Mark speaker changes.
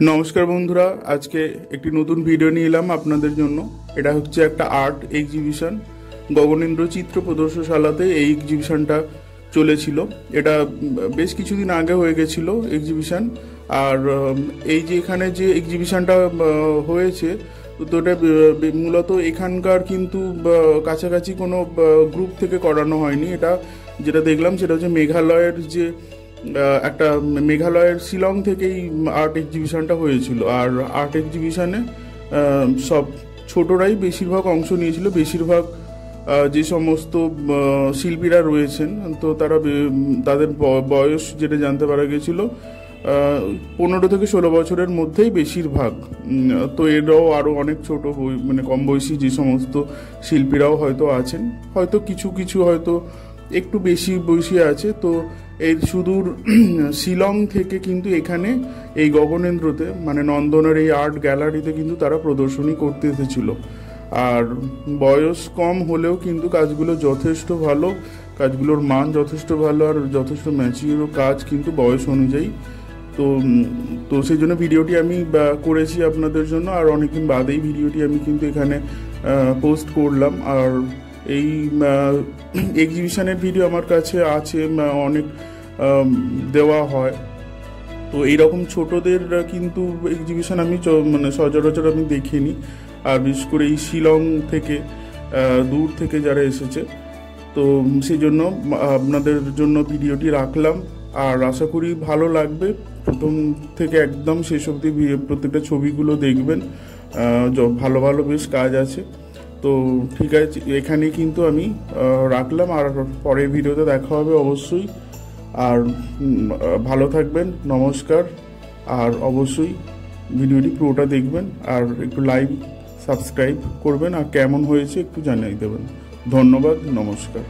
Speaker 1: नमस्कार बंधुरा आज के एक नतून भिडियो निये एलाम आपनादेर जोन्नो। एटा होच्छे एकटा आर्ट एग्जिबिशन गगनेंद्र चित्र प्रदर्शनशालाते এই এক্সিবিশনটা চলেছিল। এটা বেশ কিছুদিন আগে হয়ে গেছিল এক্সিবিশন। আর এই যে এখানে যে এক্সিবিশনটা হয়েছে তো এটা মূলত এখানকার কিন্তু কাছাকাছি কোনো গ্রুপ থেকে করানো হয়নি। এটা যেটা দেখলাম সেটা হচ্ছে মেঘালয়ের যে একটা মেঘালয়ের শিলং থেকেই আর্ট এক্সিবিশনটা হয়েছিল। আর আর্ট এক্সিবিশনে সব ছোটরাই বেশিরভাগ অংশ নিয়েছিল। বেশিরভাগ যে সমস্ত শিল্পীরা রয়েছেন তো তাদের বয়স যেটা জানতে পারা গেছিল 15 থেকে 16 বছরের মধ্যেই বেশিরভাগ। তো এরাও আরও অনেক ছোট মানে কম বয়সী যে সমস্ত শিল্পীরাও হয়তো আছেন, হয়তো কিছু কিছু হয়তো একটু বেশি বয়সী আছে। তো এই সুদূর শিলং থেকে কিন্তু এখানে এই গগনেন্দ্রতে মানে নন্দনের এই আর্ট গ্যালারিতে কিন্তু তারা প্রদর্শনী করতে এসেছিল। আর বয়স কম হলেও কিন্তু কাজগুলো যথেষ্ট ভালো, কাজগুলোর মান যথেষ্ট ভালো আর যথেষ্ট ম্যাচিওর কাজ কিন্তু বয়স অনুযায়ী। তো সেই জন্য ভিডিওটি আমি করেছি আপনাদের জন্য। আর অনেকদিন বাদেই ভিডিওটি আমি কিন্তু এখানে পোস্ট করলাম। আর এই এক্সিবিশনের ভিডিও আমার কাছে আছে, অনেক দেওয়া হয়। তো এইরকম ছোটদের কিন্তু এক্সিবিশন আমি মানে সচরাচর আমি দেখিনি। আর বিশেষ করে এই শিলং থেকে দূর থেকে যারা এসেছে, তো সেই জন্য আপনাদের জন্য ভিডিওটি রাখলাম। আর আশা করি ভালো লাগবে। প্রথম থেকে একদম শেষ অবধি প্রত্যেকটা ছবিগুলো দেখবেন, ভালো ভালো বেশ কাজ আছে। তো ঠিক আছে, এখানে কিন্তু আমি রাখলাম। আর পরের ভিডিওতে দেখা হবে অবশ্যই। আর ভালো থাকবেন, নমস্কার। আর অবশ্যই ভিডিওটি পুরোটা দেখবেন আর একটু লাইক সাবস্ক্রাইব করবেন আর কেমন হয়েছে একটু জানিয়ে দেবেন। ধন্যবাদ, নমস্কার।